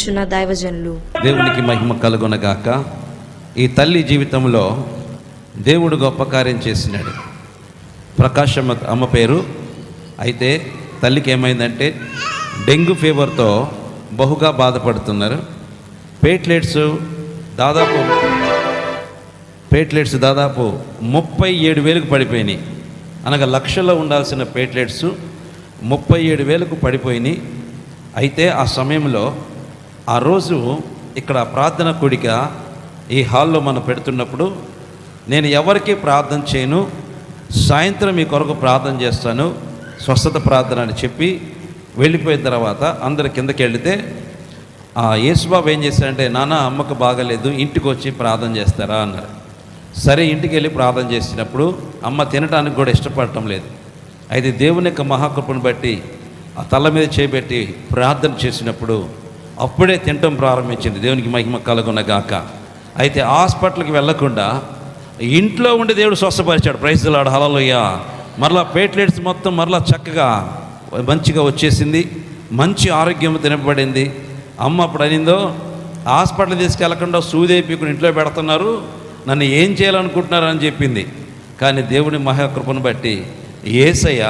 పలుకుచున్న దైవజనులు. దేవునికి మహిమ కలుగునగాక. ఈ తల్లి జీవితంలో దేవుడు గొప్ప కార్యం చేసినాడు. ప్రకాశమ్మ అమ్మ పేరు. అయితే తల్లికి ఏమైందంటే డెంగ్యూ ఫీవర్తో బహుగా బాధపడుతున్నారు. ప్లేట్లెట్స్ దాదాపు 37,000 పడిపోయినాయి. అనగా లక్షల్లో ఉండాల్సిన ప్లేట్లెట్స్ 37,000 పడిపోయినాయి. అయితే ఆ సమయంలో ఆ రోజు ఇక్కడ ప్రార్థన కూడిక ఈ హాల్లో మనం పెడుతున్నప్పుడు నేను ఎవరికి ప్రార్థన చేయను, సాయంత్రం మీ కొరకు ప్రార్థన చేస్తాను, స్వస్థత ప్రార్థన అని చెప్పి వెళ్ళిపోయిన తర్వాత అందరు కిందకి వెళితే యేసుబాబు ఏం చేశారంటే, నాన్న అమ్మకు బాగలేదు, ఇంటికి వచ్చి ప్రార్థన చేస్తారా అన్నారు. సరే ఇంటికి వెళ్ళి ప్రార్థన చేసినప్పుడు అమ్మ తినడానికి కూడా ఇష్టపడటం లేదు. అయితే దేవుని యొక్క మహాకృపను బట్టి ఆ తల మీద చేపెట్టి ప్రార్థన చేసినప్పుడు అప్పుడే తినటం ప్రారంభించింది. దేవునికి మహిమ కలుగునగాక. అయితే హాస్పిటల్కి వెళ్ళకుండా ఇంట్లో ఉండి దేవుడు స్వస్థపరిచాడు. ప్రైజ్ ది లార్డ్, హల్లెలూయా. మరలా ప్లేట్లెట్స్ మొత్తం మరలా చక్కగా మంచిగా వచ్చేసింది, మంచి ఆరోగ్యం తినబడింది. అమ్మ అప్పుడు అనిందో, హాస్పిటల్ తీసుకెళ్లకుండా సూదేపీకుని ఇంట్లో పెడుతున్నారు, నన్ను ఏం చేయాలనుకుంటున్నారు అని చెప్పింది. కానీ దేవుని మహాకృపను బట్టి యేసయ్య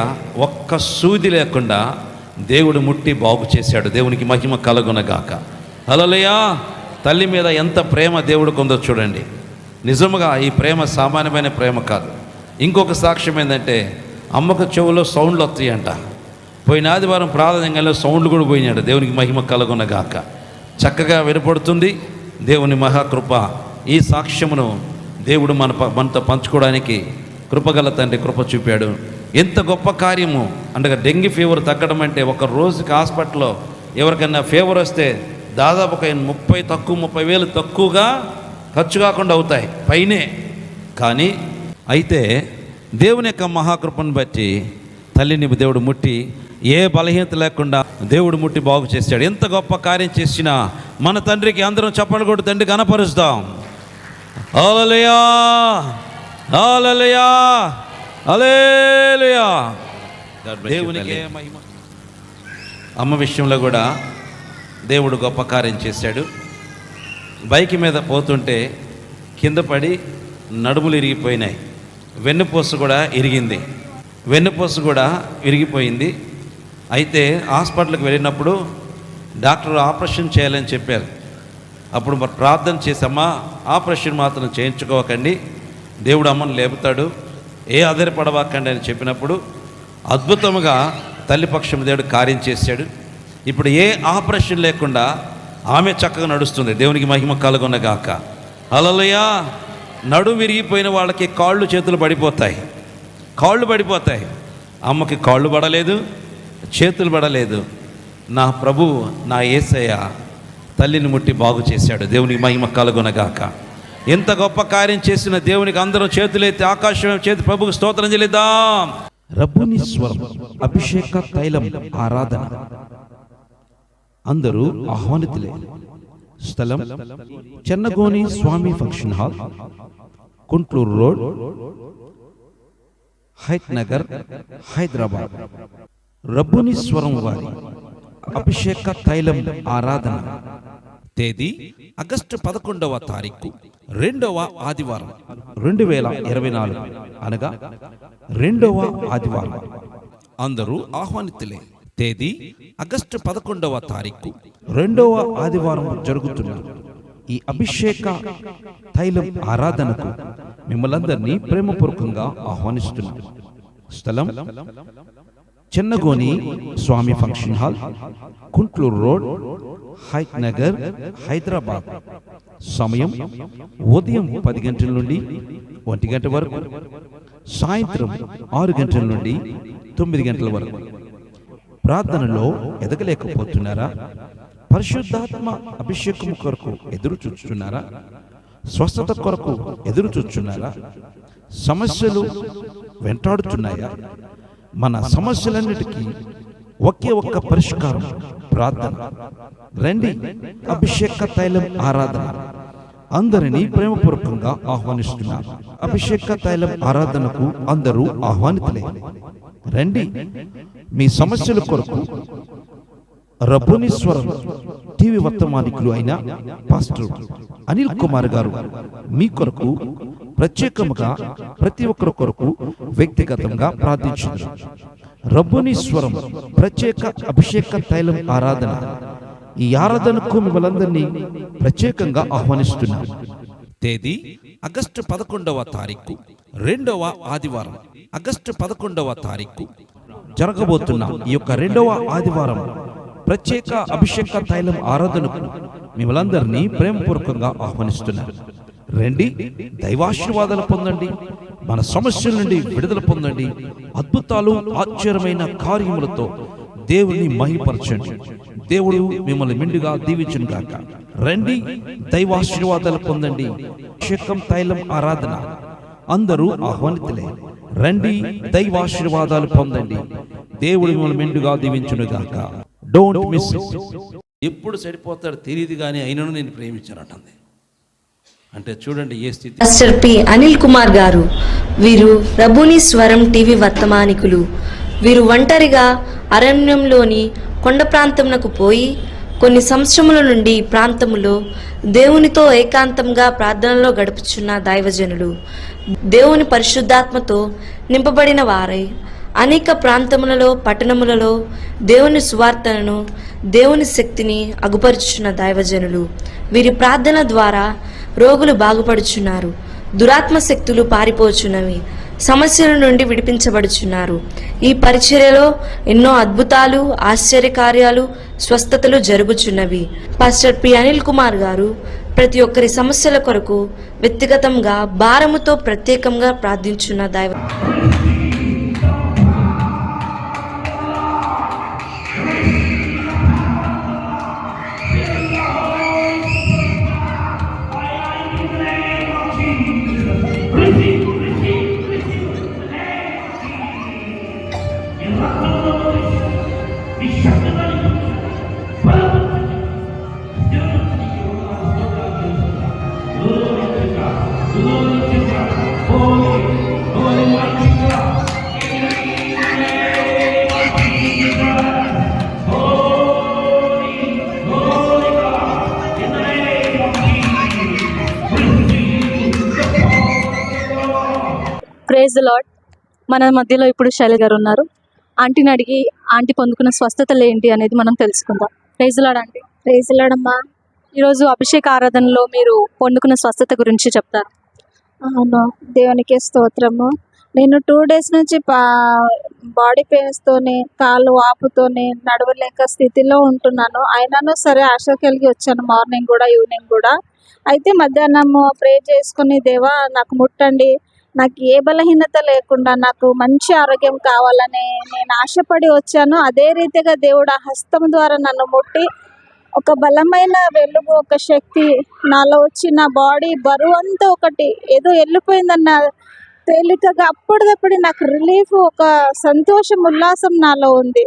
ఒక్క సూది లేకుండా దేవుడు ముట్టి బాగు చేశాడు. దేవునికి మహిమ కలుగునగాక. హల్లెలూయా. తల్లి మీద ఎంత ప్రేమ దేవుడికి ఉందో చూడండి. నిజముగా ఈ ప్రేమ సామాన్యమైన ప్రేమ కాదు. ఇంకొక సాక్ష్యం ఏంటంటే, అమ్మకు చెవులో సౌండ్లు వస్తాయంట. పోయిన ఆదివారం ప్రార్థనలో సౌండ్లు కూడా పోయినాడు. దేవునికి మహిమ కలుగునగాక. చక్కగా వినపడుతుంది. దేవుని మహాకృప. ఈ సాక్ష్యమును దేవుడు మనతో పంచుకోవడానికి కృపగల తండ్రి కృప చూపాడు. ఎంత గొప్ప కార్యము అంటే, డెంగ్యూ ఫీవర్ తగ్గడం అంటే ఒక రోజుకి హాస్పిటల్లో ఎవరికైనా ఫీవర్ వస్తే దాదాపు 30,000 తక్కువగా ఖర్చు కాకుండా అవుతాయి పైనే. కానీ అయితే దేవుని యొక్క మహాకృపను బట్టి తల్లిని దేవుడు ముట్టి ఏ బలహీనత లేకుండా దేవుడు ముట్టి బాగు చేశాడు. ఎంత గొప్ప కార్యం చేసినా మన తండ్రికి అందరం చప్పట్లు కొట్టి తండ్రి కనపరుస్తాం. హల్లెలూయా, హల్లెలూయా, హల్లెలూయా. దేవునికి మహిమ. అమ్మ విషయంలో కూడా దేవుడు గొప్ప కార్యం చేశాడు. బైక్ మీద పోతుంటే కింద పడి నడుములు ఇరిగిపోయినాయి. వెన్నుపూస కూడా ఇరిగింది. వెన్నుపూస కూడా విరిగిపోయింది. అయితే హాస్పిటల్కి వెళ్ళినప్పుడు డాక్టర్ ఆపరేషన్ చేయాలని చెప్పారు. అప్పుడు మరి ప్రార్థన చేసామా, ఆపరేషన్ మాత్రం చేయించుకోకండి, దేవుడు అమ్మను లేపుతాడు, ఏ ఆధారపడవాకండి అని చెప్పినప్పుడు అద్భుతంగా తల్లి పక్షం దేవుడు కార్యం చేశాడు. ఇప్పుడు ఏ ఆపరేషన్ లేకుండా ఆమె చక్కగా నడుస్తుంది. దేవునికి మహిమ కలుగునగాక. హల్లెలూయా. నడుము విరిగిపోయిన వాళ్ళకి కాళ్ళు చేతులు పడిపోతాయి. అమ్మకి కాళ్ళు పడలేదు, చేతులు పడలేదు. నా ప్రభు, నా యేసయ్య తల్లిని ముట్టి బాగు చేశాడు. దేవునికి మహిమ కలుగునగాక. ఎంత గొప్ప కార్యం చేసిన దేవునికి అందరూ చేతులెత్తి ఆకాశం చేతి ప్రభుకు స్తోత్రం చెల్లిద్దాం. రబ్బుని స్వరం అభిషేక తైలం ఆరాధన. అందరూ ఆహ్వానితులే. స్థలం Chennagoni Swamy function hall, Kuntloor road, Hayath Nagar, Hyderabad. రబ్బుని స్వరం వారి అభిషేక తైలం ఆరాధన. తేదీ ఆగస్టు 11వ తారీఖు, 2వ ఆదివారం 2024, అనగా 2వ ఆదివారం. అందరూ ఆహ్వానితులే. తేదీ ఆగస్టు 11వ తారీఖు, 2వ ఆదివారం జరుగుతున్న ఈ అభిషేక తైలం ఆరాధనకు మిమ్మల్ందరినీ ప్రేమపూర్వకంగా ఆహ్వానిస్తున్నాం. స్థలం Chennagoni Swamy function hall, Kuntloor road, Hayath Nagar, Hyderabad. సమయం ఉదయం 10 గంటల నుండి 1 గంట వరకు, సాయంత్రం 6 గంటల నుండి 9 గంటల వరకు. ప్రార్థనలో ఎదగలేకపోతున్నారా? పరిశుద్ధాత్మ అభిషేకం కొరకు ఎదురు చూస్తున్నారా? స్వస్థత కొరకు ఎదురు చూస్తున్నారా? సమస్యలు వెంటాడుతున్నాయా? మన సమస్యలన్నిటికీ ఒకే ఒక్క పరిష్కారం, ప్రార్థన. రండి, అభిషేక తైలం ఆరాధన. అందరినీ ప్రేమపూర్వకంగా ఆహ్వానిస్తున్నారు. అభిషేక తైలం ఆరాధనకు అందరూ ఆహ్వానితులే. రండి, మీ సమస్యల కొరకు రబ్బునీశ్వరం టీవీ వర్తమానికులు అయిన పాస్టర్ అనిల్ కుమార్ గారు మీ కొరకు ప్రత్యేకముగా ప్రతి ఒక్కరి కొరకు వ్యక్తిగతంగా ప్రార్థించారు. రబ్బునీశ్వరం ప్రత్యేక అభిషేక తైలం ఆరాధన, ఈ ఆరాధనకు మిమ్మల్ందరినీ ప్రత్యేకంగా ఆహ్వానిస్తున్నారు. తేదీ ఆగస్టు 11వ తారీఖు, 2వ ఆదివారం. ఆగస్టు 11వ తారీఖు జరగబోతున్న ఈ యొక్క 2వ ఆదివారం ప్రత్యేక అభిషేక తైలం ఆరాధనకు మిమ్మల్ందరినీ ప్రేమపూర్వకంగా ఆహ్వానిస్తున్నారు. రండి, దైవాశీర్వాదాలు పొందండి, మన సమస్యల నుండి విడుదల పొందండి, అద్భుతాలు ఆశ్చర్యమైన కార్యములతో దేవుని మహిమపరచండి. దేవుడు మిమ్మల్ని మెండుగా దీవించును గాక. రండి, దైవాశీర్వాదాలు పొందండి. అభిషేకం తైలం ఆరాధన అందరూ ఆహ్వానితులే. రండి, దైవాశీర్వాదాలు పొందండి. దేవుడు మిమ్మల్ని మెండుగా దీవించును గాక. Don't miss it. ఎప్పుడు చెడిపోతాడు తెలియదు కానీ అయినను నేను ప్రేమించానంటుంది. అంటే చూడండి ఏ స్థితి. పాస్టర్ పి అనిల్ కుమార్ గారు, వీరు రబ్బునీశ్వరం టీవీ వర్తమానికులు. వీరు ఒంటరిగా అరణ్యంలోని కొండ ప్రాంతమునకు పోయి కొన్ని సంవత్సరముల నుండి ప్రాంతములో దేవునితో ఏకాంతంగా ప్రార్థనలో గడుపుచున్న దైవజనులు. దేవుని పరిశుద్ధాత్మతో నింపబడిన వారై అనేక ప్రాంతములలో పట్టణములలో దేవుని సువార్తలను, దేవుని శక్తిని అగుపరుచున్న దైవజనులు. వీరి ప్రార్థన ద్వారా రోగులు బాగుపడుచున్నారు, దురాత్మ శక్తులు పారిపోచున్నవి, సమస్యల నుండి విడిపించబడుచున్నారు. ఈ పరిచర్యలో ఎన్నో అద్భుతాలు, ఆశ్చర్యకార్యాలు, స్వస్థతలు జరుగుచున్నవి. పాస్టర్ పి అనిల్ కుమార్ గారు ప్రతి ఒక్కరి సమస్యల కొరకు వ్యక్తిగతంగా భారముతో ప్రత్యేకంగా ప్రార్థించున్న దైవ. Praise the Lord. మన మధ్యలో ఇప్పుడు శైలి గారు ఉన్నారు. ఆంటీని అడిగి ఆంటీ పొందుకున్న స్వస్థతలు ఏంటి అనేది మనం తెలుసుకుందాం. Praise the Lord aunty. Praise the Lord అమ్మా. ఈరోజు అభిషేక ఆరాధనలో మీరు పొందుకున్న స్వస్థత గురించి చెప్తారు. అవును, దేవునికి స్తోత్రము. నేను 2 days నుంచి బాడీ పెయిన్స్తోనే, కాళ్ళు వాపుతోనే నడవలేక స్థితిలో ఉంటున్నాను. అయినాను సరే ఆశ కలిగి వచ్చాను, మార్నింగ్ కూడా ఈవినింగ్ కూడా. అయితే మధ్యాహ్నం ప్రే చేసుకుని, దేవా నాకు ముట్టండి, నాకు ఏ బలహీనత లేకుండా నాకు మంచి ఆరోగ్యం కావాలని నేను ఆశపడి వచ్చాను. అదే రీతిగా దేవుడు ఆ హస్తం ద్వారా నన్ను ముట్టి ఒక బలమైన వెలుగు, ఒక శక్తి నాలో వచ్చి నా బాడీ బరువు అంతా ఒకటి ఏదో వెళ్ళిపోయిందన్న తేలికగా అప్పటిదప్పుడు నాకు రిలీఫ్, ఒక సంతోషం, ఉల్లాసం నాలో ఉంది.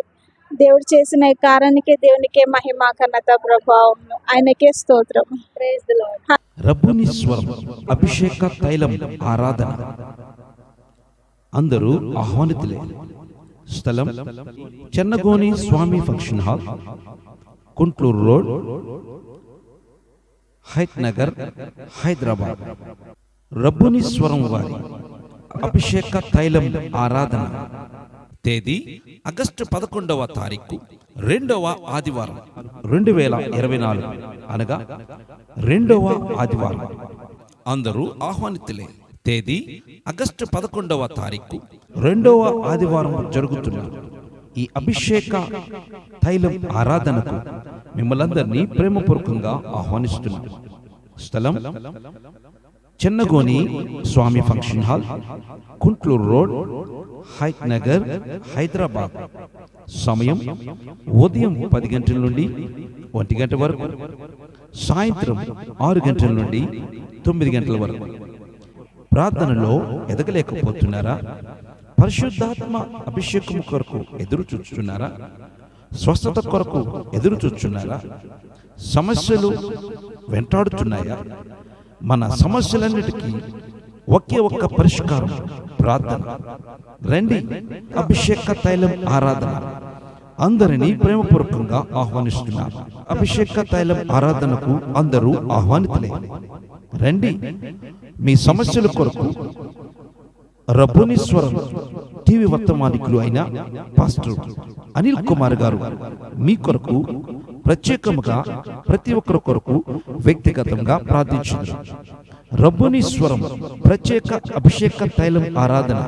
దేవుడు చేసిన ఈ కార్యానికే దేవునికే మహిమ, ఘనత, ప్రభావం, ఆయనకే స్తోత్రం. Praise the lord. రబ్బునీశ్వరం అభిషేక తైలం ఆరాధన అందరూ ఆహ్వానితులే. స్థలం Chennagoni Swamy function hall, Kuntloor road, Hayath Nagar, Hyderabad. రబ్బునీశ్వరం వారి అభిషేక తైలం ఆరాధన తేదీ ఆగస్టు 11వ తారీఖు, 2వ ఆదివారం, 2024 అనగా 2వ ఆదివారం. అందరూ ఆహ్వానితులే. తేదీ ఆగస్టు 11వ తారీఖు, 2వ ఆదివారం జరుగుతున్న ఈ అభిషేక తైలం ఆరాధనకు మిమ్మల్ందరినీ ప్రేమపూర్వకంగా ఆహ్వానిస్తున్నారు. స్థలం Chennagoni Swamy function hall, Kuntloor road, Hayath Nagar, Hyderabad. సమయం ఉదయం 10 గంటల నుండి 1 గంట వరకు, సాయంత్రం 6 గంటల నుండి 9 గంటల వరకు. ప్రార్థనలో ఎదగలేకపోతున్నారా? పరిశుద్ధాత్మ అభిషేకం కొరకు ఎదురు చూస్తున్నారా? స్వస్థత కొరకు ఎదురు చూస్తున్నారా? సమస్యలు వెంటాడుతున్నాయా? మన సమస్యలన్నిటికీ ఒకే ఒక్క పరిష్కారం, ప్రార్థన. రండి, అభిషేక తైలం ఆరాధన అందరినీ ప్రేమపూర్వకంగా ఆహ్వానిస్తున్నారు. అభిషేక తైలం ఆరాధనకు అందరూ ఆహ్వానితులే. రండి. మీ సమస్యల కొరకు రబ్బుని స్వరం టీవీ వర్తమానికులు అయిన పాస్టర్ అనిల్ కుమార్ గారు మీ కొరకు ప్రత్యేకముగా ప్రతి ఒక్కరి కొరకు వ్యక్తిగతంగా ప్రార్థించారు. రబ్బుని స్వరం ప్రత్యేక అభిషేక తైలం ఆరాధన.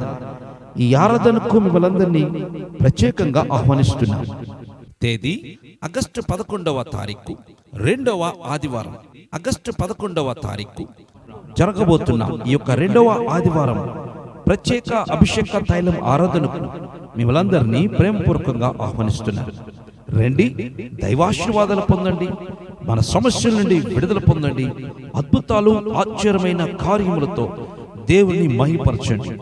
ఈ ఆరాధనకు మిమ్మల్ందరినీ ప్రత్యేకంగా ఆహ్వానిస్తున్నారు. తేదీ ఆగస్టు 11వ తారీఖు, 2వ ఆదివారం. ఆగస్టు 11వ తారీఖు జరగబోతున్న ఈ యొక్క 2వ ఆదివారం ప్రత్యేక అభిషేక తైలం ఆరాధనకు మిమ్మల్ందరినీ ప్రేమపూర్వకంగా ఆహ్వానిస్తున్నారు. రండి, దైవాశీర్వాదాలు పొందండి, మన సమస్యల నుండి విడుదల పొందండి, అద్భుతాలు ఆశ్చర్యమైన కార్యములతో దేవుని మహిమపరచండి.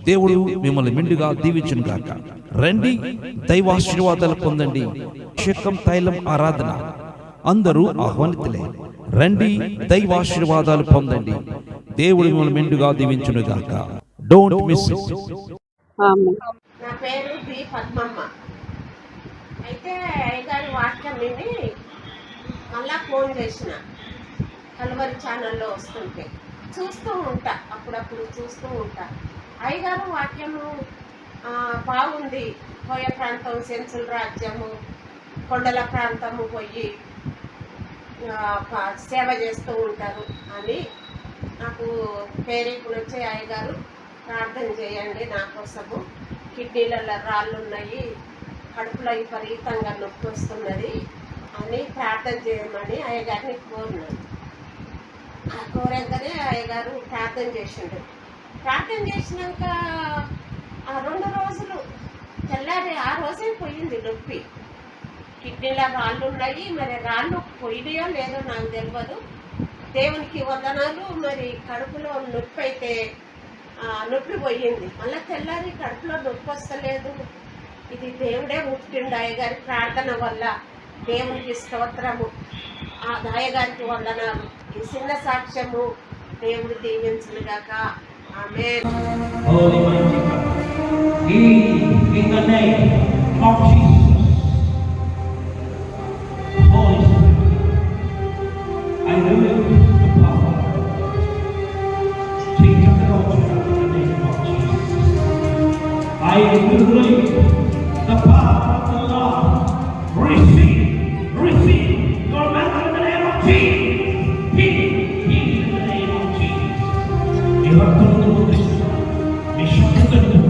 దేవుడు మిమ్మల్ని మెండుగా దీవించును గాక. రండి, దైవాశీర్వాదాలు పొందండి. అభిషేకం తైలం ఆరాధన అందరూ ఆహ్వానితులే. రండి, దైవాశీర్వాదాలు పొందండి. దేవుడు మిమ్మల్ని మెండుగా దీవించును గాక. Don't miss it. నా పేరు బి పద్మమ్మ. అయితే అయ్యగారి వాక్యం విని మళ్ళా ఫోన్ చేసిన, కలువరి ఛానల్లో వస్తుంటే చూస్తూ ఉంటా, అప్పుడప్పుడు చూస్తూ ఉంటా. అయ్యగారు వాక్యము బాగుంది. కోయ ప్రాంతం, సెన్సుల రాజ్యము, కొండల ప్రాంతము పోయి సేవ చేస్తూ ఉంటారు అని నాకు పేరేకులు వచ్చే, అయ్యగారు ప్రార్థన చేయండి నా కోసము, కిడ్నీలలో రాళ్ళు ఉన్నాయి, కడుపులో విపరీతంగా నొప్పి వస్తున్నది అని ప్రార్థన చేయమని అయ్యగారిని కోరినాను. ఆ కోరంగానే అయ్యగారు ప్రార్థన చేసిండు. ప్రార్థన చేసినాక 2 రోజులు తెల్లారి ఆ రోజే పోయింది నొప్పి. కిడ్నీలో రాళ్ళు ఉన్నాయి, మరి రాళ్ళు పోయినాయో లేదో నాకు తెలియదు. దేవునికి వందనాలు. మరి కడుపులో నొప్పి అయితే నొప్పి పోయింది. మళ్ళీ తెల్లారి కడుపులో నొప్పి వస్తలేదు. ఇది దేవుడే ముట్టిండు. అయ్యగారి ప్రార్థన వల్ల దేవునికి స్తోత్రము, ఆ అయ్యగారికి వందనాలు. ఈ చిన్న సాక్ష్యము దేవుడు దీవించునుగాక. ఆమేన్. In the name of Jesus, Holy Spirit, I release the power. Take control in the name of Jesus. I release the power of the Lord. Receive your mantle in the name of Jesus. Heal in the name of Jesus. You are going to do this. You should do this.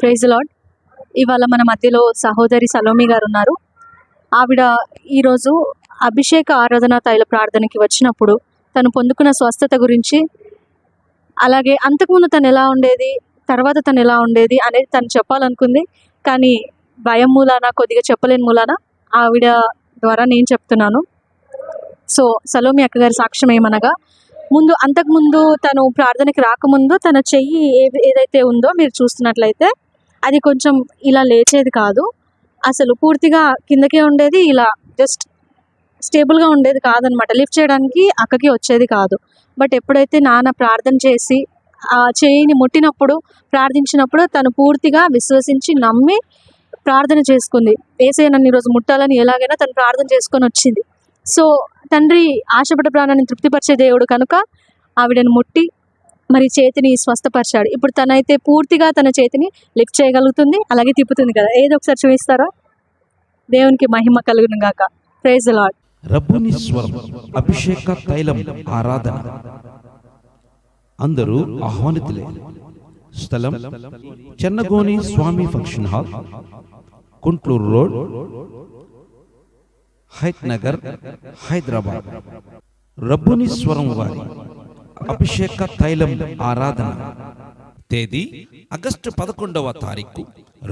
Praise Lord. ఇవాళ మన మధ్యలో సహోదరి సలోమి గారు ఉన్నారు. ఆవిడ ఈరోజు అభిషేక ఆరాధన తైల ప్రార్థనకి వచ్చినప్పుడు తను పొందుకున్న స్వస్థత గురించి, అలాగే అంతకుముందు తను ఎలా ఉండేది, తర్వాత తను ఎలా ఉండేది అనేది తను చెప్పాలనుకుంది. కానీ భయం మూలాన, కొద్దిగా చెప్పలేని మూలాన ఆవిడ ద్వారా నేను చెప్తున్నాను. సో సలోమి అక్కగారి సాక్ష్యం ఏమనగా, అంతకుముందు తను ప్రార్థనకి రాకముందు తన చెయ్యి ఏదైతే ఉందో మీరు చూస్తున్నట్లయితే అది కొంచెం ఇలా లేచేది కాదు, అసలు పూర్తిగా కిందకే ఉండేది, ఇలా జస్ట్ స్టేబుల్గా ఉండేది కాదనమాట. లిఫ్ట్ చేయడానికి అక్కకి వచ్చేది కాదు. బట్ ఎప్పుడైతే నాన్న ప్రార్థన చేసి ఆ చేయిని ముట్టినప్పుడు, ప్రార్థించినప్పుడు తను పూర్తిగా విశ్వసించి నమ్మి ప్రార్థన చేసుకుంది. యేసయ్య నన్ను ఈరోజు ముట్టాలని ఎలాగైనా తను ప్రార్థన చేసుకొని వచ్చింది. సో తండ్రి ఆశపడ్డ ప్రాణాన్ని తృప్తిపరిచే దేవుడు కనుక ఆవిడను ముట్టి మరి చేతిని స్వస్థపరిచాడు. ఇప్పుడు తనైతే పూర్తిగా తన చేతిని లిఫ్ట్ చేయగలుగుతుంది, అలాగే తిప్పుతుంది కదా. ఏదో ఒకసారి చూపిస్తారా? దేవునికి మహిమ కలుగును గాక. Praise the lord. రబ్బుని స్వరం అభిషేక తైలం ఆరాధన అందరూ ఆహ్వానితులే. స్థలం Chennagoni Swamy function hall, Kuntloor road, Hayath Nagar, Hyderabad. రబ్బుని స్వరం వారి అభిషేక తైలం ఆరాధన. తేదీ ఆగస్టు 11వ తారీఖు,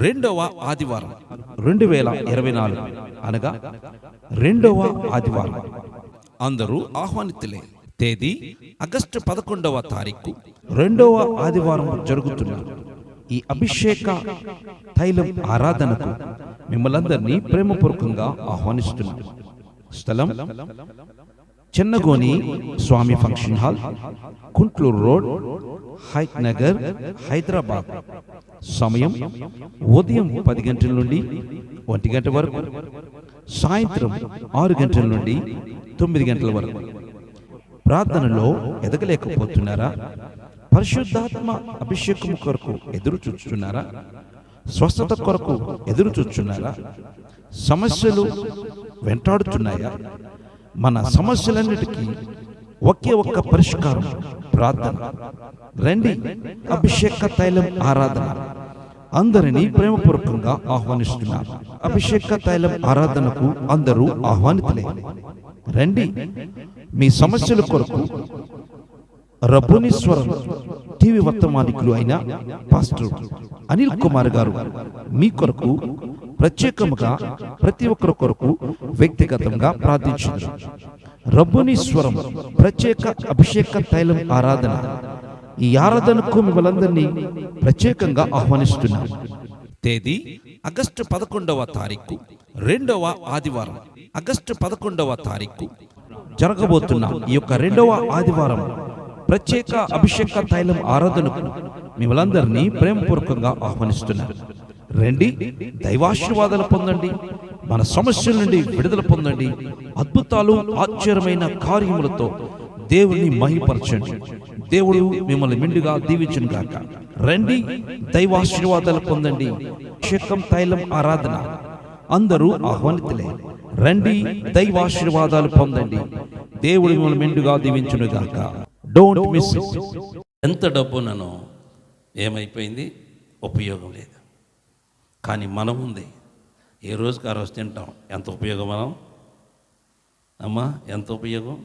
2వ ఆదివారం, 2024 అనగా 2వ ఆదివారం. అందరూ ఆహ్వానితులే. తేదీ ఆగస్టు 11వ తారీఖు రెండవ ఆదివారం జరుగుతున్న ఈ అభిషేక తైలం ఆరాధనకు మిమ్మల్ందరినీ ప్రేమపూర్వకంగా ఆహ్వానిస్తున్నాం. స్థలం Chennagoni Swamy function hall, Kuntloor road, Hayath Nagar, Hyderabad. సమయం ఉదయం 10 గంటల నుండి 1 గంట వరకు, సాయంత్రం 6 గంటల నుండి 9 గంటల వరకు. ప్రార్థనలో ఎదగలేకపోతున్నారా? పరిశుద్ధాత్మ అభిషేకం కొరకు ఎదురు చూస్తున్నారా? స్వస్థత కొరకు ఎదురు చూస్తున్నారా? సమస్యలు వెంటాడుతున్నాయా? మన సమస్యలన్నిటికీ ఒకే ఒక్క పరిష్కారం ప్రార్థన. రండి, అభిషేక తైలం ఆరాధన అందరినీ ప్రేమపూర్వకంగా ఆహ్వానిస్తున్నారు. అభిషేక తైలం ఆరాధనకు అందరూ ఆహ్వానితులే. రండి, మీ సమస్యల కొరకు రబ్బుని స్వరం టీవీ వర్తమానికులు అయిన పాస్టర్ అనిల్ కుమార్ గారు మీ కొరకు ప్రత్యేకముగా ప్రతి ఒక్కరి కొరకు వ్యక్తిగతంగా ప్రార్థించారు. రబ్బుని స్వరం ప్రత్యేక అభిషేక తైలం ఆరాధన. ఈ ఆరాధనకు మిమ్మల్ందరినీ ప్రత్యేకంగా ఆహ్వానిస్తున్నారు. తేదీ ఆగస్టు 11వ తారీఖు రెండవ ఆదివారం. ఆగస్టు 11వ తారీఖు జరగబోతున్న ఈ యొక్క రెండవ ఆదివారం ప్రత్యేక అభిషేక తైలం ఆరాధనకు మిమ్మల్ందరినీ ప్రేమపూర్వకంగా ఆహ్వానిస్తున్నారు. రండి, దైవాశీర్వాదాలు పొందండి, మన సమస్యల నుండి విడుదల పొందండి, అద్భుతాలు ఆశ్చర్యమైన కార్యములతో దేవుని మహిమపరచండి. దేవుడు మిమ్మల్ని మెండుగా దీవించును గాక. రండి, దైవాశీర్వాదాలు పొందండి. అభిషేకం తైలం ఆరాధన అందరూ ఆహ్వానితులే. రండి, దైవాశీర్వాదాలు పొందండి. దేవుడు మిమ్మల్ని మెండుగా దీవించును గాక. Don't miss it. ఎంత డబ్బునను ఏమైపోయింది, ఉపయోగం లేదు. కానీ మనం ఉంది, ఏ రోజుకి ఆ రోజు తింటాం. ఎంత ఉపయోగం మనం అమ్మా, ఎంత ఉపయోగం.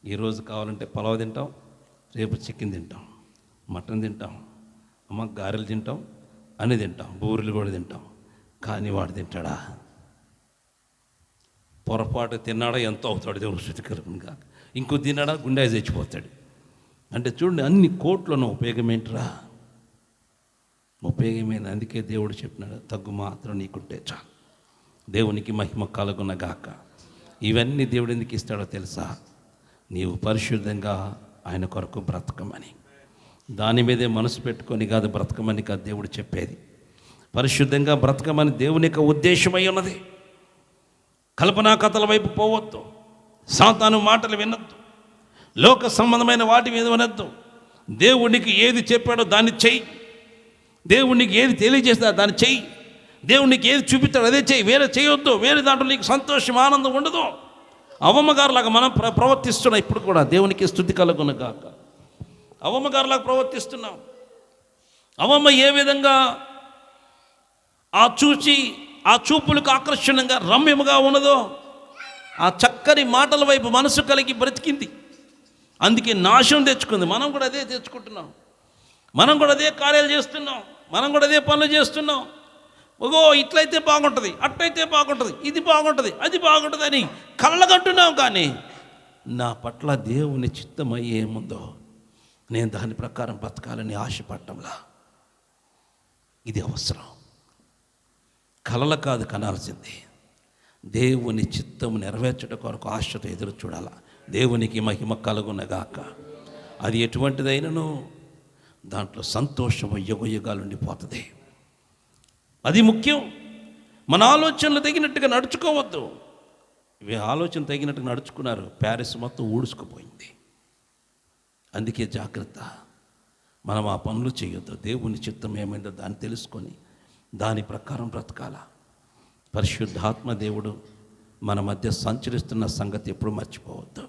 ఈరోజు కావాలంటే పలావ్ తింటాం, రేపు చికెన్ తింటాం, మటన్ తింటాం, అమ్మ గారెలు తింటాం, అన్నీ తింటాం, బూరెలు కూడా తింటాం. కానీ వాడు తింటాడా? పొరపాటు తిన్నాడా ఎంతో అవుతాడు దేవుడు శుతికరంగా. ఇంకో తిన్నాడా గుండె చచ్చిపోతాడు. అంటే చూడండి, అన్ని కోట్లను ఉపయోగం ఏంటరా? ఉపయోగమైన. అందుకే దేవుడు చెప్పినాడు, తగ్గు మాత్రం నీకుంటే చాలు, దేవునికి మహిమ కలుగున గాక. ఇవన్నీ దేవుడు ఎందుకు ఇస్తాడో తెలుసా? నీవు పరిశుద్ధంగా ఆయన కొరకు బ్రతకమని. దాని మీదే మనసు పెట్టుకొని కాదు బ్రతకమని కాదు దేవుడు చెప్పేది. పరిశుద్ధంగా బ్రతకమని దేవుని యొక్క ఉద్దేశమై ఉన్నది. కల్పనా కథల వైపు పోవద్దు, సాతాను మాటలు వినొద్దు, లోక సంబంధమైన వాటి మీద వినొద్దు. దేవునికి ఏది చెప్పాడో దాన్ని చెయ్యి. దేవునికి ఏది తెలియజేస్తాడో దాన్ని చెయ్యి. దేవునికి ఏది చూపిస్తాడో అదే చెయ్యి. వేరే చేయొద్దు. వేరే దాంట్లో నీకు సంతోషం, ఆనందం ఉండదు. అవమ్మగారులాగా మనం ప్రవర్తిస్తున్నాం. ఇప్పుడు కూడా దేవునికి స్తుతి కలుగును గాక. అవమ్మగారులాగా ప్రవర్తిస్తున్నాం. అవమ్మ ఏ విధంగా ఆ చూపులకు ఆకర్షణంగా రమ్యముగా ఉన్నదో, ఆ చక్కని మాటల వైపు మనసు కలిగి బ్రతికింది. అందుకే నాశనం తెచ్చుకుంది. మనం కూడా అదే తెచ్చుకుంటున్నాం. మనం కూడా అదే కార్యాలు చేస్తున్నాం. మనం కూడా అదే పనులు చేస్తున్నాం. ఓగో ఇట్లయితే బాగుంటుంది, అట్లయితే బాగుంటుంది, ఇది బాగుంటుంది, అది బాగుంటుంది అని కళ్ళగంటున్నాం. కానీ నా పట్ల దేవుని చిత్తమై ఏముందో నేను దాని ప్రకారం బతకాలని ఆశపడటంలా. ఇది అవసరం. కలల కాదు కనాల్సింది, దేవుని చిత్తము నెరవేర్చడం కొరకు ఆశతో ఎదురు చూడాల. దేవునికి మహిమ కలుగునగాక. అది ఎటువంటిదైనను దాంట్లో సంతోషము యుగయుగాలు ఉండిపోతుంది. అది ముఖ్యం. మన ఆలోచనలు తగినట్టుగా నడుచుకోవద్దు. ఇవి ఆలోచన తగినట్టుగా నడుచుకున్నారు, ప్యారిస్ మొత్తం ఊడ్చుకుపోయింది. అందుకే జాగ్రత్త. మనం ఆ పనులు చేయొద్దు. దేవుని చిత్తం ఏమైందో దాన్ని తెలుసుకొని దాని ప్రకారం బ్రతకాల. పరిశుద్ధాత్మ దేవుడు మన మధ్య సంచరిస్తున్న సంగతి ఎప్పుడు మర్చిపోవద్దు.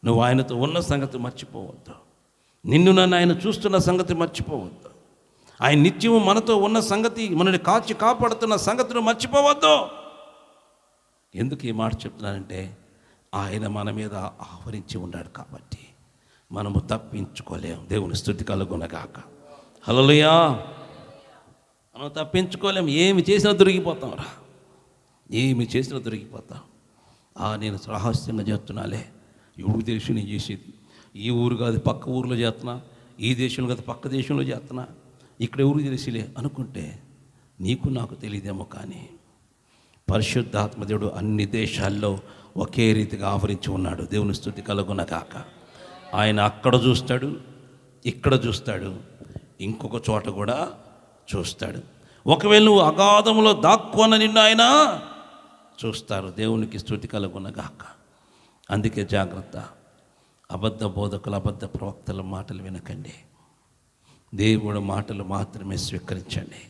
నువ్వు ఆయనతో ఉన్న సంగతి మర్చిపోవద్దు. నిన్ను నన్ను ఆయన చూస్తున్న సంగతి మర్చిపోవద్దు. ఆయన నిత్యము మనతో ఉన్న సంగతి, మనని కాచి కాపాడుతున్న సంగతిని మర్చిపోవద్దు. ఎందుకు ఈ మాట చెప్తున్నానంటే, ఆయన మన మీద ఆవరించి ఉన్నాడు కాబట్టి మనము తప్పించుకోలేము. దేవుని స్తుతి కలుగునగాక. హల్లెలూయా. మనం తప్పించుకోలేము. ఏమి చేసినా దొరికిపోతాం రా. ఏమి చేసినా దొరికిపోతాం. నేను రహస్యంగా చెప్తున్నాలే, ఎవరికి తెలిసి నేను చేసేది? ఈ ఊరు కాదు పక్క ఊరిలో చేస్తున్నా, ఈ దేశంలో కాదు పక్క దేశంలో చేస్తున్నా, ఇక్కడ ఎవరికి తెలిసిలే అనుకుంటే నీకు నాకు తెలియదేమో. కానీ పరిశుద్ధాత్మదేవుడు అన్ని దేశాల్లో ఒకే రీతిగా ఆవరించి ఉన్నాడు. దేవుని స్తుతి కలుగునగాక. ఆయన అక్కడ చూస్తాడు, ఇక్కడ చూస్తాడు, ఇంకొక చోట కూడా చూస్తాడు. ఒకవేళ నువ్వు అగాధంలో దాక్కోన నిన్ను ఆయన చూస్తారు. దేవునికి స్తుతి కలుగునగాక. అందుకే జాగ్రత్త. అబద్ధ బోధకులు, అబద్ధ ప్రవక్తల మాటలు వినకండి. దేవుడి మాటలు మాత్రమే స్వీకరించండి.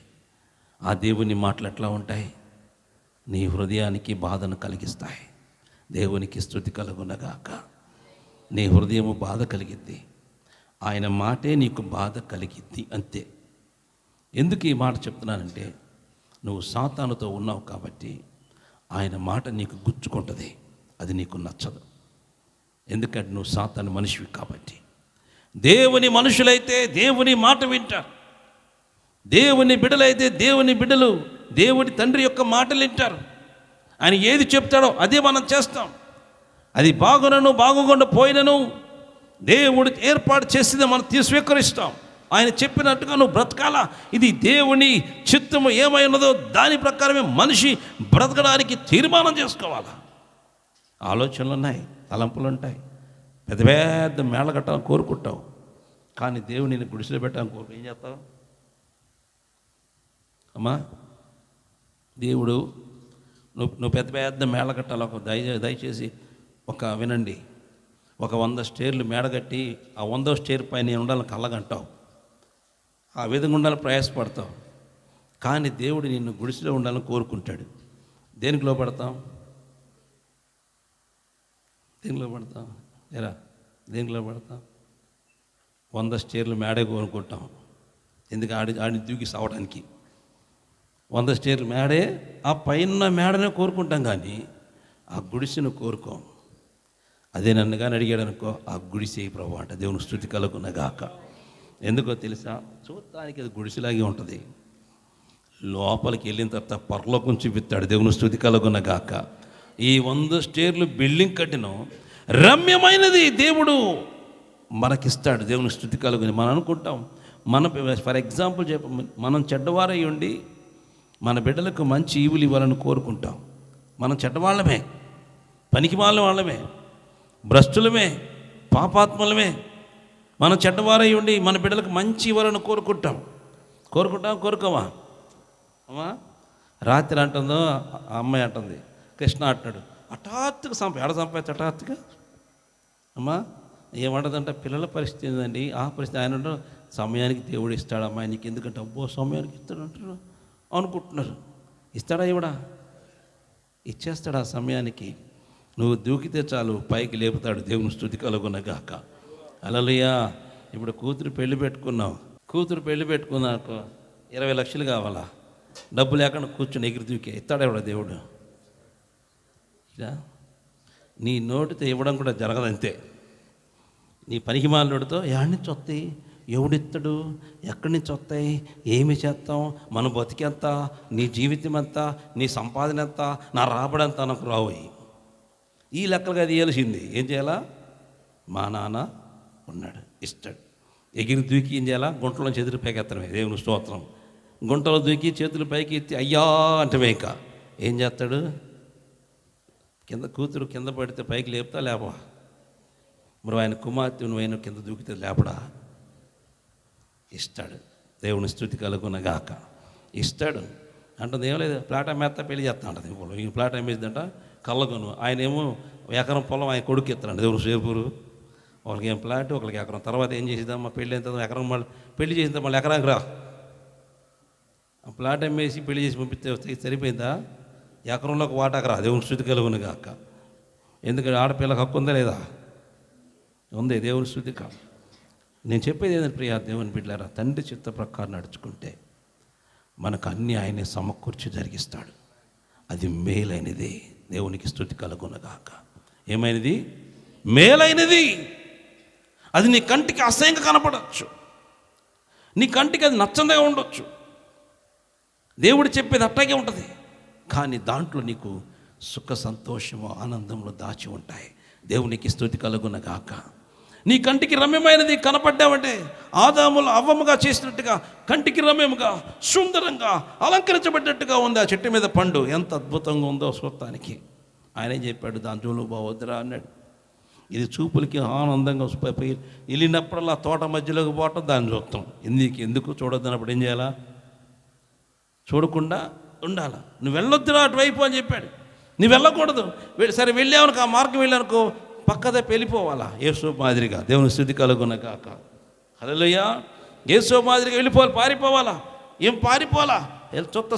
ఆ దేవుని మాటలు ఎట్లా ఉంటాయి? నీ హృదయానికి బాధను కలిగిస్తాయి. దేవునికి స్తుతి కలుగునగాక. నీ హృదయము బాధ కలిగిద్ది, ఆయన మాటే నీకు బాధ కలిగిద్ది, అంతే. ఎందుకు ఈ మాట చెప్తున్నానంటే, నువ్వు సాతానుతో ఉన్నావు కాబట్టి ఆయన మాట నీకు గుచ్చుకుంటుంది, అది నీకు నచ్చదు. ఎందుకంటే నువ్వు సాతాను మనిషివి కాబట్టి. దేవుని మనుషులైతే దేవుని మాట వింటారు, దేవుని బిడ్డలైతే దేవుని బిడ్డలు దేవుడి తండ్రి యొక్క మాటలు వింటారు. ఆయన ఏది చెప్తాడో అదే మనం చేస్తాం. అది బాగునను బాగుకుండా పోయినను దేవుడు ఏర్పాటు చేసింది మనం స్వీకరిస్తాం. ఆయన చెప్పినట్టుగా నువ్వు బ్రతకాలా. ఇది దేవుని చిత్తము ఏమై ఉన్నదో దాని ప్రకారమే మనిషి బ్రతకడానికి తీర్మానం చేసుకోవాలా. ఆలోచనలు ఉన్నాయి, తలంపులు ఉంటాయి, పెద్ద పెద్ద మేళ కట్టాలని కోరుకుంటావు. కానీ దేవుని నేను గుడిసెలో పెట్టాలని కోరుకు ఏం చేస్తావు అమ్మా? దేవుడు నువ్వు పెద్ద పెద్ద మేళ కట్టాలి. ఒక దయచేసి వినండి, ఒక 100 స్టేర్లు మేడ కట్టి ఆ 100వ స్టేర్ పైన ఉండాలని కళ్ళగంటావు, ఆ విధంగా ఉండాలని ప్రయాసపడతావు. కానీ దేవుడు నిన్ను గుడిసెలో ఉండాలని కోరుకుంటాడు. దేనికి లోపడతాం? దేనికి లోపడతాం? ఎరా దేనికి లోపడతాం? 100 స్టేర్లు మేడే కోరుకుంటాం. ఎందుకు? ఆడిని దూకి సావడానికి 100 స్టేర్లు మేడే, ఆ పైన మేడనే కోరుకుంటాం, కానీ ఆ గుడిసెను కోరుకోం. అదే నన్ను కానీ అడిగాడు అనుకో, ఆ గుడిసే ప్రభు అంట. దేవుని స్తుతి కలుగునగాక. ఎందుకో తెలుసా? చూడటానికి అది గుడిసెలాగే ఉంటుంది, లోపలికి వెళ్ళిన తర్వాత పరలోకం చూపిస్తాడు. దేవుని స్తుతి కలుగునగాక. ఈ 100 స్టేర్లు బిల్డింగ్ కట్టిన రమ్యమైనది దేవుడు మనకిస్తాడు. దేవుని స్తుతి కలుగుని మనం అనుకుంటాం. ఫర్ ఎగ్జాంపుల్ మనం చెడ్డవారై ఉండి మన బిడ్డలకు మంచి ఈవులు ఇవ్వాలని కోరుకుంటాం. మనం చెడ్డవాళ్ళమే, పనికిమాలిన వాళ్ళమే, భ్రష్టులమే, పాపాత్మలమే. మనం చెడ్డవారై ఉండి మన బిడ్డలకు మంచి ఇవ్వాలని కోరుకోవా అమ్మా? రాత్రి అంటుందో ఆ అమ్మాయి అంటుంది, కృష్ణ అంటున్నాడు, హఠాత్తుగా సంపాదించు హఠాత్తుగా. అమ్మా ఏమంటుందంటే, పిల్లల పరిస్థితి ఏంటండి? ఆ పరిస్థితి ఆయన సమయానికి దేవుడు ఇస్తాడు అమ్మాయి నీకు, ఎందుకంటే అబ్బో సమయానికి ఇస్తాడు అంటారు అనుకుంటున్నారు. ఇస్తాడా? ఇవ్వడా? ఇచ్చేస్తాడు. ఆ సమయానికి నువ్వు దూకితే చాలు పైకి లేపుతాడు. దేవుని స్తుతి కలుగునగాక. హల్లెలూయా. ఇప్పుడు కూతురు పెళ్లి పెట్టుకున్నాక 20 లక్షలు కావాలా? డబ్బు లేకుండా కూర్చొని ఎగిరి దూకే ఇస్తాడా? ఇవ్వడా దేవుడు? నీ నోటితో ఇవ్వడం కూడా జరగదంతే. నీ పనికి మాలినోడితో ఏడు నుంచి వస్తాయి, ఎవడిస్తాడు, ఎక్కడి నుంచి వస్తాయి, ఏమి చేస్తాం, మన బతికెంత, నీ జీవితం ఎంత, నీ సంపాదన ఎంత, నా రాబడంతా నాకు రావు. ఈ లెక్కలుగా అది ఇవ్వాల్సింది. ఏం చేయాలా? మా నాన్న ఉన్నాడు, ఇస్తాడు. ఎగిరి దూకి ఏం చేయాలా? గుంటలో చేతులు పైకి ఎత్తడమే. దేవుని స్తోత్రం. గుంటలో దూకి చేతులు పైకి ఎత్తి అయ్యా అంటే ఇంకా ఏం చేస్తాడు? కూతురు కింద పడితే పైకి లేపుతా లేపా? మరి ఆయన కుమార్తె నువ్వైనా కింద దూకితే లేపడా? ఇస్తాడు. దేవుని స్తుతి కలుగునగాక. ఇస్తాడు. అంటుంది ఏం లేదు, ప్లాట్ అమ్మేస్తా పెళ్లి చేస్తా అంటది. ఈ ప్లాట్ అమ్మేసిందంట కళ్ళగొను. ఆయన ఏమో ఎకరం పొలం ఆయన కొడుకు ఎత్తాడు. దేవుని సేపురు వాళ్ళకి ఏం ప్లాట్, ఒకరికి ఎకరం. తర్వాత ఏం చేసిద్దామా పెళ్ళి అయిన తర్వాత ఎకరం మళ్ళీ పెళ్లి చేసిన మళ్ళీ ఎకరానికి రా. ఆ ప్లాట్ అమ్మేసి పెళ్లి చేసి పంపిస్తే సరిపోయిందా? ఎకరంలోకి వాటాకు రా. దేవుని స్తుతి కలుగునగాక. ఎందుకంటే ఆడపిల్లకి హక్కు ఉందా లేదా? ఉంది. దేవుని స్తుతి కాదు. నేను చెప్పేది ఏంటంటే ప్రియా దేవుని బిడ్డలారా, తండ్రి చిత్త ప్రకారం నడుచుకుంటే మనకు అన్నీ ఆయనే సమకూర్చి జరిగిస్తాడు. అది మేలైనది. దేవునికి స్తుతి కలుగునగాక. ఏమైనది? మేలైనది. అది నీ కంటికి అసహ్యంగా కనపడవచ్చు, నీ కంటికి అది నచ్చంగా ఉండొచ్చు. దేవుడు చెప్పేది అట్టాగే ఉంటుంది, కానీ దాంట్లో నీకు సుఖ సంతోషము ఆనందంలో దాచి ఉంటాయి. దేవునికి స్తుతి కలుగునగాక. నీ కంటికి రమ్యమైనది కనపడ్డావంటే ఆదాములు అవ్వముగా చేసినట్టుగా కంటికి రమ్యముగా సుందరంగా అలంకరించబడ్డట్టుగా ఉంది ఆ చెట్టు మీద పండు. ఎంత అద్భుతంగా ఉందో చూడటానికి. ఆయనే చెప్పాడు, దాని జోలు బావద్దురా అన్నాడు. ఇది చూపులకి ఆనందంగా వెళ్ళినప్పుడల్లా తోట మధ్యలోకి పోవటం, దాన్ని చూస్తాం. ఎందుకు చూడొద్దన్నప్పుడు ఏం చేయాలా? చూడకుండా ఉండాలా. నువ్వు వెళ్ళొద్దురా అటువైపు అని చెప్పాడు. నువ్వు వెళ్ళకూడదు. సరే వెళ్ళావనుకో, ఆ మార్గం వెళ్ళానుకో, పక్కదే వెళ్ళిపోవాలా యేసు మాదిరిగా. దేవుని స్తుతి కలుగునగాక. హల్లెలూయా. యేసు మాదిరిగా వెళ్ళిపోవాలి, పారిపోవాలా. ఏం పారిపోవాలా?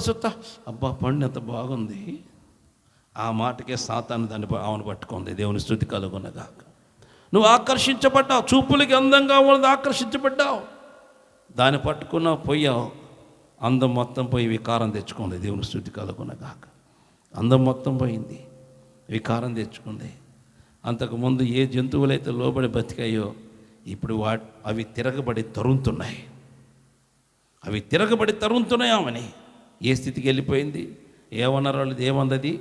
సుత్త అబ్బా పండు ఎంత బాగుంది, ఆ మాటకే సాతాను దాన్ని ఆమెను పట్టుకుంది. దేవుని స్తుతి కలుగునగాక. నువ్వు ఆకర్షించబడ్డావు, చూపులకి అందంగా ఉన్నది ఆకర్షించబడ్డావు, దాన్ని పట్టుకున్నావు, పోయావు, అందం మొత్తం పోయి వికారం తెచ్చుకుంది. దేవుని స్తుతి కలుగునగాక. అందం మొత్తం పోయింది, వికారం తెచ్చుకుంది. అంతకుముందు ఏ జంతువులైతే లోబడి బతికాయో ఇప్పుడు అవి తిరగబడి తరుముతున్నాయి. ఆమెని. ఏ స్థితికి వెళ్ళిపోయింది? ఏమన్నారు వాళ్ళు? ఏమందది?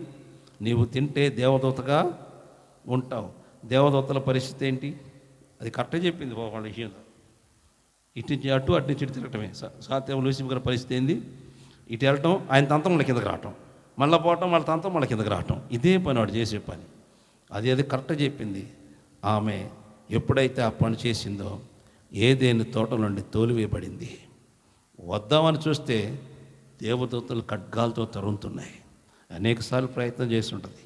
నీవు తింటే దేవదూతగా ఉంటావు. దేవదూతల పరిస్థితి ఏంటి? అది కరెక్ట్గా చెప్పింది వాళ్ళ విషయంలో. ఇటు నుంచి అటు నుంచి ఇటు తిరగటమే. సాత్యం లూసిఫర్ గారి పరిస్థితి ఏంది? ఇటు వెళ్ళటం, ఆయన తంత్రం మళ్ళీ కిందకి రావటం, మళ్ళీ పోవటం, వాళ్ళ తంత్రం మళ్ళీ కిందకి రావటం. ఇదే పని వాడు చేసే పని. అది కరెక్ట్గా చెప్పింది. ఆమె ఎప్పుడైతే ఆ పని చేసిందో ఏదేని తోట నుండి తోలివేయబడింది. వద్దామని చూస్తే దేవదూతలు ఖడ్గాలతో తరుముతున్నాయి. అనేకసార్లు ప్రయత్నం చేసి ఉంటుంది.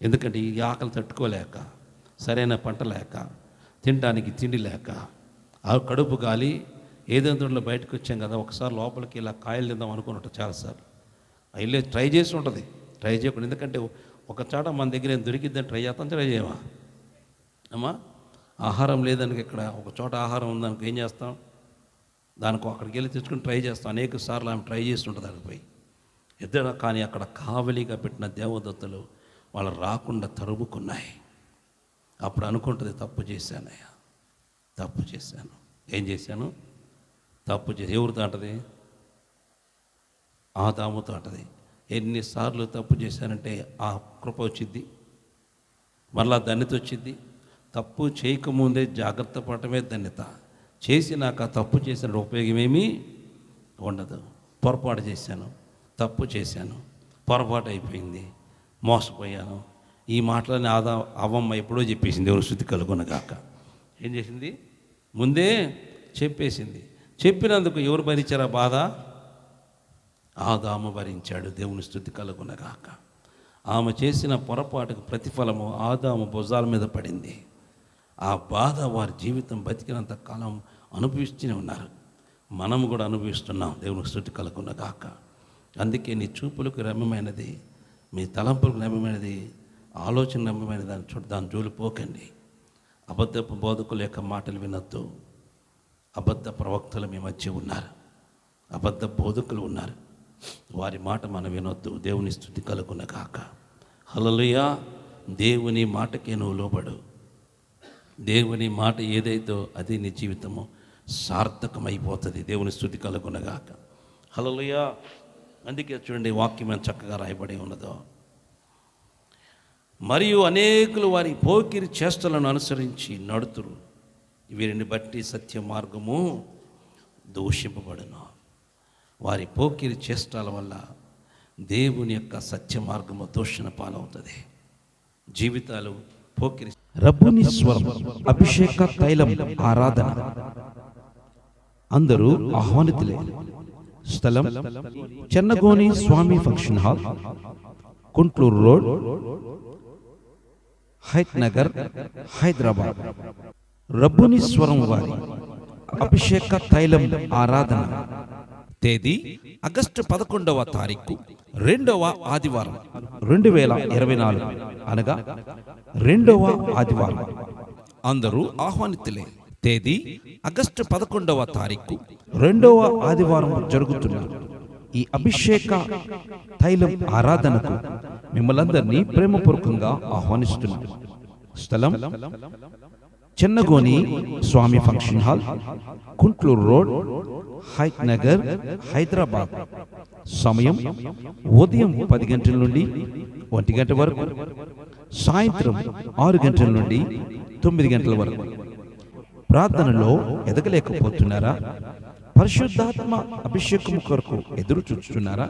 ఎందుకంటే ఈ ఆకలి తట్టుకోలేక, సరైన పంట లేక, తినడానికి తిండి లేక, ఆ కడుపు గాలి ఏదేందులో బయటకు వచ్చాం కదా, ఒకసారి లోపలికి ఇలా కాయలు తిందాం అనుకున్నట్టు చాలాసార్లు వెళ్ళి ట్రై చేసి ఉంటుంది. ట్రై చేయకుండా, ఎందుకంటే ఒక చాట మన దగ్గర ఏం దొరికిద్దని ట్రై చేయమా అమ్మా? ఆహారం లేదానికి ఇక్కడ ఒక చోట ఆహారం ఉందానికి ఏం చేస్తాం? దానికి అక్కడికి వెళ్ళి తెచ్చుకుని ట్రై చేస్తాం. అనేక సార్లు ఆమె ట్రై చేసి ఉంటుంది దానికి పోయి ఇద్దరు. కానీ అక్కడ కావలిగా పెట్టిన దేవదత్తులు వాళ్ళు రాకుండా తరుముకున్నాయి. అప్పుడు అనుకుంటుంది, తప్పు చేశానయ్యా, తప్పు చేశాను. ఏం చేశాను? తప్పు చేసి ఎవరితో అంటది? ఆదాముతో అంటది. ఎన్నిసార్లు తప్పు చేశానంటే ఆ కృప వచ్చిద్ది, మళ్ళా ధన్యత వచ్చిద్ది. తప్పు చేయకముందే జాగ్రత్త పడటమే ధన్యత. చేసినాక తప్పు చేసిన ఉపయోగమేమీ ఉండదు. పొరపాటు చేశాను, తప్పు చేశాను, పొరపాటు అయిపోయింది, మోసపోయాను. ఈ మాటలని అవ్వమ్మ ఎప్పుడో చెప్పేసింది. ఎవరు స్తుతి కలుగునగాక. ఏం చేసింది? ముందే చెప్పేసింది. చెప్పినందుకు ఎవరు భరించారా బాధ? ఆదాము భరించాడు. దేవుని స్తుతి కలుగునగాక. ఆమె చేసిన పొరపాటుకు ప్రతిఫలము ఆదాము భుజాల మీద పడింది. ఆ బాధ వారి జీవితం బతికినంత కాలం అనుభవిస్తూనే ఉన్నారు. మనము కూడా అనుభవిస్తున్నాం. దేవుని స్తుతి కలుగునగాక. అందుకే నీ చూపులకు రమ్యమైనది, మీ తలంపులకు రమ్యమైనది, ఆలోచన రమ్యమైనది దాని జోలి పోకండి. అబద్ధపు బోధకుల యొక్క మాటలు వినొద్దు. అబద్ధ ప్రవక్తలు మీ మధ్య ఉన్నారు, అబద్ధ బోధకులు ఉన్నారు. వారి మాట మనం వినొద్దు. దేవుని స్తుతి కలుగునగాక. హల్లెలూయా. దేవుని మాటకే నువ్వు లోబడు. దేవుని మాట ఏదైతే అది నీ జీవితము సార్థకమైపోతుంది. దేవుని స్తుతి కలుగునగాక. హల్లెలూయా. అందుకే చూడండి, వాక్యం ఎంత చక్కగా రాయబడి ఉన్నదో. మరియు అనేకులు వారి పోకిరి చేష్టలను అనుసరించి నడుతురు, వీరిని బట్టి సత్య మార్గము దూషింపబడును. వారి పోకిరి చేష్టాల వల్ల దేవుని యొక్క సత్య మార్గము దూషణ పాలవుతుంది. జీవితాలు పోకిరి. రబ్బుని స్వరం అభిషేక తైలం ఆరాధన. అందరూ ఆహ్వానితులే. స్థలం Chennagoni Swamy function hall, Kuntloor road, Hayath Nagar, Hyderabad. రబ్బుని స్వరం వారి అభిషేక తైలం ఆరాధన. తేదీ ఆగస్టు 11వ తారీఖు, 2వ ఆదివారం 2024, అనగా 2వ ఆదివారం. అందరూ ఆహ్వానితులే. తేదీ ఆగస్టు 11వ తారీఖు, 2వ ఆదివారం జరుగుతున్న ఈ అభిషేక తైలం ఆరాధనకు మిమ్మల్ందరినీ ప్రేమపూర్వకంగా ఆహ్వానిస్తున్నాం. స్థలం Chennagoni Swamy function hall, Kuntloor road, Hayath Nagar, Hyderabad. సమయం ఉదయం 10 గంటల నుండి 1 గంట వరకు, సాయంత్రం 6 గంటల నుండి 9 గంటల వరకు. ప్రార్థనలో ఎదగలేకపోతున్నారా? పరిశుద్ధాత్మ అభిషేకం కొరకు ఎదురు చూస్తున్నారా?